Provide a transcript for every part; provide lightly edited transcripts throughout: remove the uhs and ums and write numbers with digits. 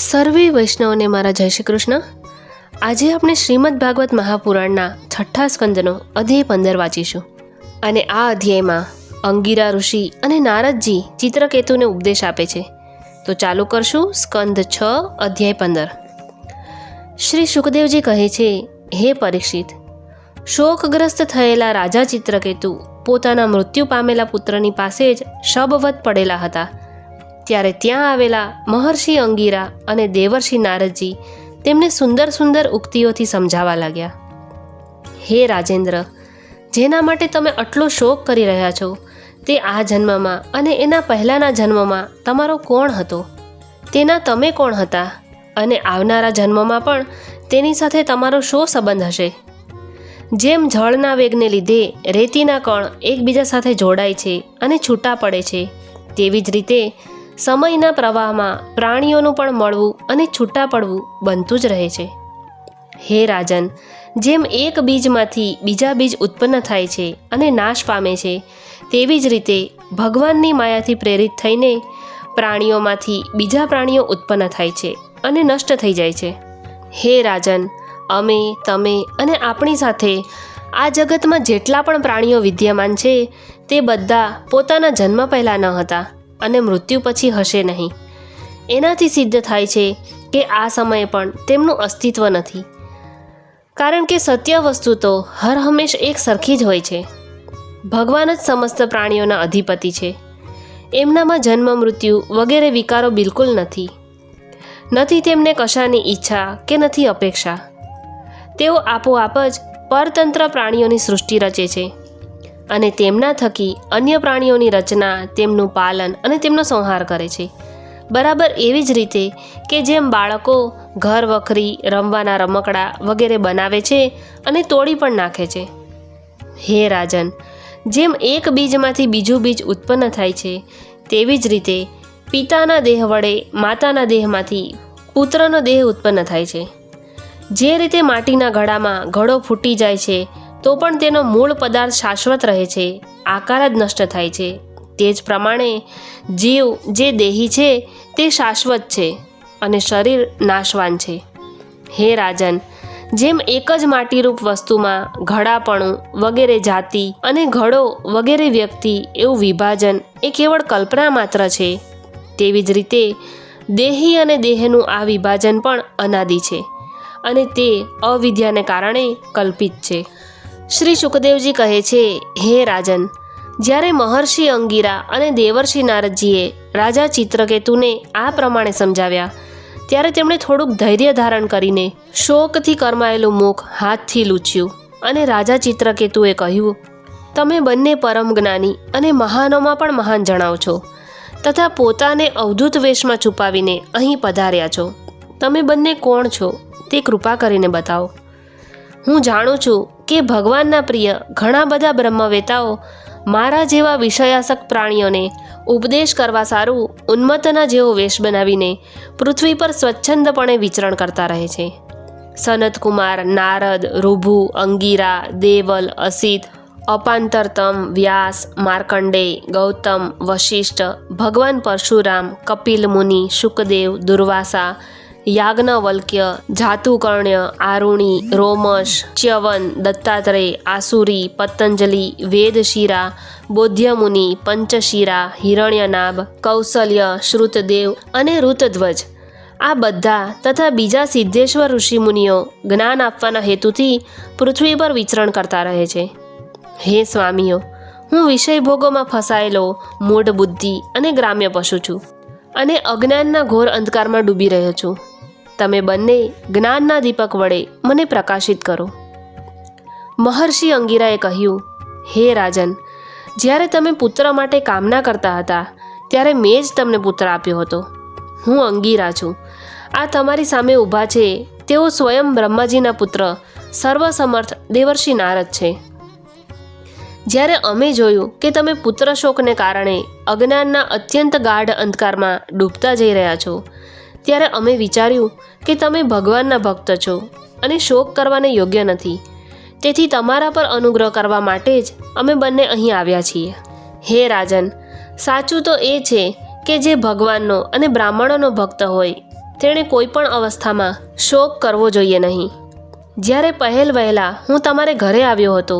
સર્વે વૈષ્ણવને મારા જય શ્રી કૃષ્ણ. આજે આપણે શ્રીમદ ભાગવત મહાપુરાણના 6ઠ્ઠા સ્કંદનો અધ્યાય 15 વાંચીશું. અને આ અધ્યાયમાં અંગિરા ઋષિ અને નારદજી ચિત્રકેતુને ઉપદેશ આપે છે. તો ચાલુ કરશું સ્કંદ 6 અધ્યાય 15. શ્રી સુખદેવજી કહે છે, હે પરીક્ષિત, શોકગ્રસ્ત થયેલા રાજા ચિત્રકેતુ પોતાના મૃત્યુ પામેલા પુત્રની પાસે જ શબવત પડેલા હતા. ત્યારે ત્યાં આવેલા મહર્ષિ અંગિરા અને દેવર્ષિ નારદજી તેમને સુંદર સુંદર ઉક્તિઓથી સમજાવવા લાગ્યા. હે રાજેન્દ્ર, જેના માટે તમે આટલો શોક કરી રહ્યા છો તે આ જન્મમાં અને એના પહેલાંના જન્મમાં તમારો કોણ હતો? તેના તમે કોણ હતા? અને આવનારા જન્મમાં પણ તેની સાથે તમારો શો સંબંધ હશે? જેમ જળના વેગને લીધે રેતીના કણ એકબીજા સાથે જોડાય છે અને છૂટા પડે છે, તેવી જ રીતે સમયના પ્રવાહમાં પ્રાણીઓનું પણ મળવું અને છૂટા પડવું બનતું જ રહે છે. હે રાજન, જેમ એક બીજમાંથી બીજા બીજ ઉત્પન્ન થાય છે અને નાશ પામે છે, તેવી જ રીતે ભગવાનની માયાથી પ્રેરિત થઈને પ્રાણીઓમાંથી બીજા પ્રાણીઓ ઉત્પન્ન થાય છે અને નષ્ટ થઈ જાય છે. હે રાજન, અમે, તમે અને આપણી સાથે આ જગતમાં જેટલા પણ પ્રાણીઓ વિદ્યમાન છે તે બધા પોતાના જન્મ પહેલાં ન હતા અને મૃત્યુ પછી હશે નહીં. એનાથી સિદ્ધ થાય છે કે આ સમયે પણ તેમનું અસ્તિત્વ નથી, કારણ કે સત્ય વસ્તુ તો હર હંમેશ એક સરખી જ હોય છે. ભગવાન જ સમસ્ત પ્રાણીઓના અધિપતિ છે. એમનામાં જન્મ મૃત્યુ વગેરે વિકારો બિલકુલ નથી. નથી તેમને કશાની ઈચ્છા કે નથી અપેક્ષા. તેઓ આપોઆપ જ પરતંત્ર પ્રાણીઓની સૃષ્ટિ રચે છે અને તેમના થકી અન્ય પ્રાણીઓની રચના, તેમનું પાલન અને તેમનો સંહાર કરે છે. બરાબર એવી જ રીતે કે જેમ બાળકો ઘર વખરી, રમવાના રમકડા વગેરે બનાવે છે અને તોડી પણ નાખે છે. હે રાજન, જેમ એક બીજમાંથી બીજું બીજ ઉત્પન્ન થાય છે, તેવી જ રીતે પિતાના દેહ વડે માતાના દેહમાંથી પુત્રનો દેહ ઉત્પન્ન થાય છે. જે રીતે માટીના ઘડામાં ઘડો ફૂટી જાય છે તો પણ તેનો મૂળ પદાર્થ શાશ્વત રહે છે, આકાર જ નષ્ટ થાય છે, તે જ પ્રમાણે જીવ જે દેહી છે તે શાશ્વત છે અને શરીર નાશવાન છે. હે રાજન, જેમ એક જ માટીરૂપ વસ્તુમાં ઘડાપણું વગેરે જાતિ અને ઘડો વગેરે વ્યક્તિ એવું વિભાજન એ કેવળ કલ્પના માત્ર છે, તેવી જ રીતે દેહી અને દેહનું આ વિભાજન પણ અનાદિ છે અને તે અવિદ્યાને કારણે કલ્પિત છે. શ્રી સુખદેવજી કહે છે, હે રાજન, જ્યારે મહર્ષિ અંગિરા અને દેવર્ષિ નારદજીએ રાજા ચિત્રકેતુને આ પ્રમાણે સમજાવ્યા, ત્યારે તેમણે થોડુંક ધૈર્ય ધારણ કરીને શોકથી કરમાયેલું મુખ હાથથી લૂછ્યું અને રાજા ચિત્રકેતુએ કહ્યું, તમે બંને પરમ જ્ઞાની અને મહાનોમાં પણ મહાન જણાવ છો, તથા પોતાને અવધૂત વેશમાં છુપાવીને અહીં પધાર્યા છો. તમે બંને કોણ છો તે કૃપા કરીને બતાવો. હું જાણું છું કે ભગવાનના પ્રિય ઘણા બધા બ્રહ્મવેતાઓ મારા જેવા વિષયાસક્ત પ્રાણીઓને ઉપદેશ કરવા સારું ઉન્મત્તના જેવો વેશ બનાવીને પૃથ્વી પર સ્વચ્છંદપણે વિચરણ કરતા રહે છે. સનતકુમાર, નારદ, ઋભુ, અંગિરા, દેવલ, અસિત, અપાંતરતમ, વ્યાસ, માર્કંડેય, ગૌતમ, વશિષ્ઠ, ભગવાન પરશુરામ, કપિલ મુનિ, શુકદેવ, દુર્વાસા, યાજ્ઞવલ્ક્ય, જાતુકર્ણ્ય, આરુણિ, રોમશ, ચ્યવન, દત્તાત્રેય, આસુરી, પતંજલિ, વેદશિરા, બોધ્યમુનિ, પંચશિરા, હિરણ્યનાભ, કૌસલ્ય, શ્રુતદેવ અને ઋતધ્વજ, આ બધા તથા બીજા સિદ્ધેશ્વર ઋષિમુનિઓ જ્ઞાન આપવાના હેતુથી પૃથ્વી પર વિચરણ કરતા રહે છે. હે સ્વામીઓ, હું વિષય ભોગોમાં ફસાયેલો મૂઢ બુદ્ધિ અને ગ્રામ્ય પશુ છું અને અજ્ઞાનના ઘોર અંધકારમાં ડૂબી રહ્યો છું. તમે બંને જ્ઞાનના દીપક વડે મને પ્રકાશિત કરો. મહર્ષિ અંગિરાએ કહ્યું, હે રાજન, જ્યારે તમે પુત્ર માટે કામના કરતા હતા ત્યારે મેં જ તમને પુત્ર આપ્યો હતો. હું અંગિરા છું. આ તમારી સામે ઊભા છે તેઓ સ્વયં બ્રહ્માજીના પુત્ર સર્વસમર્થ દેવર્ષિ નારદ છે. જ્યારે અમે જોયું કે તમે પુત્ર શોકને કારણે અજ્ઞાનના અત્યંત ગાઢ અંધકારમાં ડૂબતા જઈ રહ્યા છો, ત્યારે અમે વિચાર્યું કે તમે ભગવાનના ભક્ત છો અને શોક કરવાને યોગ્ય નથી. તેથી તમારા પર અનુગ્રહ કરવા માટે જ અમે બંને અહીં આવ્યા છીએ. હે રાજન, સાચું તો એ છે કે જે ભગવાનનો અને બ્રાહ્મણોનો ભક્ત હોય તેણે કોઈ પણ અવસ્થામાં શોક કરવો જોઈએ નહીં. જ્યારે પહેલ વહેલા હું તમારે ઘરે આવ્યો હતો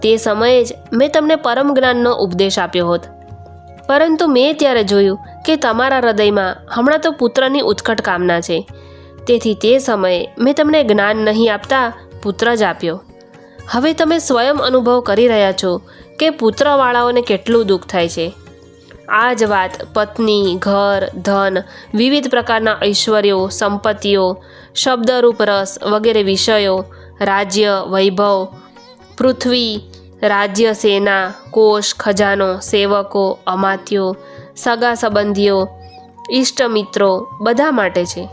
તે સમયે જ મેં તમને પરમ જ્ઞાનનો ઉપદેશ આપ્યો હોત, પરંતુ મેં ત્યારે જોયું કે તમારા હૃદયમાં હમણાં તો પુત્રની ઉત્કટ કામના છે, તેથી તે સમયે મેં તમને જ્ઞાન નહીં આપતા પુત્ર જ આપ્યો. હવે તમે સ્વયં અનુભવ કરી રહ્યા છો કે પુત્રવાળાઓને કેટલું દુઃખ થાય છે. આ જ વાત પત્ની, ઘર, ધન, વિવિધ પ્રકારના ઐશ્વર્યો, સંપત્તિઓ, શબ્દરૂપ રસ વગેરે વિષયો, રાજ્ય, વૈભવ, પૃથ્વી, રાજ્ય, સેના, કોષ, ખજાનો, સેવકો, અમાત્યો, સગા સંબંધીઓ, ઇષ્ટમિત્રો બધા માટે છે,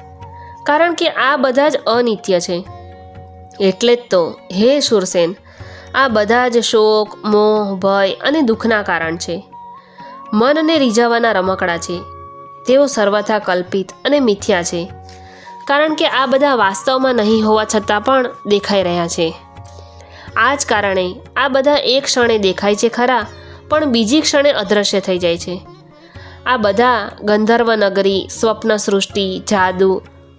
કારણ કે આ બધા જ અનિત્ય છે. એટલે જ તો હે શૂરસેન, આ બધા જ શોક, મોહ, ભય અને દુઃખના કારણ છે. મનને રીઝવવાના રમકડા છે. તેઓ સર્વથા કલ્પિત અને મિથ્યા છે, કારણ કે આ બધા વાસ્તવમાં નહીં હોવા છતાં પણ દેખાઈ રહ્યા છે. આ જ કારણે આ બધા એક ક્ષણે દેખાય છે ખરા, પણ બીજી ક્ષણે અદૃશ્ય થઈ જાય છે. આ બધા ગંધર્વ નગરી, સ્વપ્ન સૃષ્ટિ, જાદુ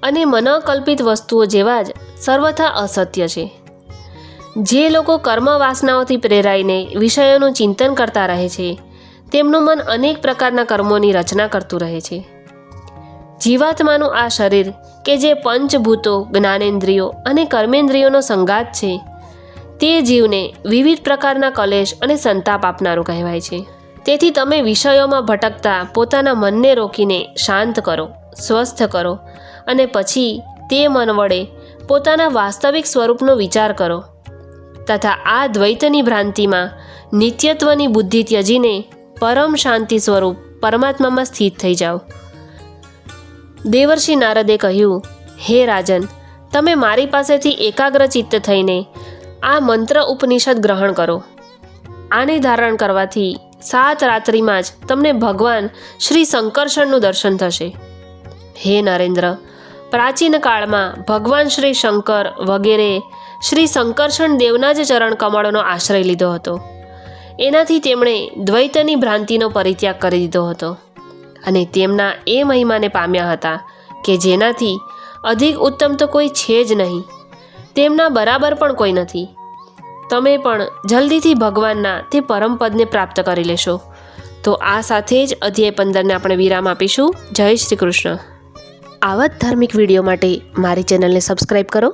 અને મનોકલ્પિત વસ્તુઓ જેવા જ સર્વથા અસત્ય છે. જે લોકો કર્મ વાસનાઓથી પ્રેરાઈને વિષયોનું ચિંતન કરતા રહે છે તેમનું મન અનેક પ્રકારના કર્મોની રચના કરતું રહે છે. જીવાત્માનું આ શરીર કે જે પંચભૂતો, જ્ઞાનેન્દ્રિયો અને કર્મેન્દ્રિયોનો સંગાત છે તે જીવને વિવિધ પ્રકારના કલેશ અને સંતાપ આપનારું કહેવાય છે. તેથી તમે વિષયોમાં ભટકતા પોતાના મનને રોકીને શાંત કરો, સ્વસ્થ કરો અને પછી તે મન વડે પોતાના વાસ્તવિક સ્વરૂપનો વિચાર કરો તથા આ દ્વૈતની ભ્રાંતિમાં નિત્યત્વની બુદ્ધિ ત્યજીને પરમ શાંતિ સ્વરૂપ પરમાત્મામાં સ્થિત થઈ જાઓ. દેવર્ષિ નારદે કહ્યું, હે રાજન, તમે મારી પાસેથી એકાગ્ર ચિત્ત થઈને આ મંત્ર ઉપનિષદ ગ્રહણ કરો. આને ધારણ કરવાથી 7 રાત્રિમાં જ તમને ભગવાન શ્રી શંકર્ષણનું દર્શન થશે. હે નરેન્દ્ર, પ્રાચીન કાળમાં ભગવાન શ્રી શંકર વગેરે શ્રી શંકર્ષણ દેવના જ ચરણ કમળોનો આશ્રય લીધો હતો. એનાથી તેમણે દ્વૈતની ભ્રાંતિનો પરિત્યાગ કરી દીધો હતો અને તેમના એ મહિમાને પામ્યા હતા કે જેનાથી અધિક ઉત્તમ તો કોઈ છે જ નહીં, તેમના બરાબર પણ કોઈ નથી. તમે પણ જલ્દીથી ભગવાનના તે પરમપદને પ્રાપ્ત કરી લેશો. તો આ સાથે જ અધ્યાય 15ને આપણે વિરામ આપીશું. જય શ્રી કૃષ્ણ. આવા જ ધાર્મિક વિડીયો માટે મારી ચેનલને સબસ્ક્રાઈબ કરો.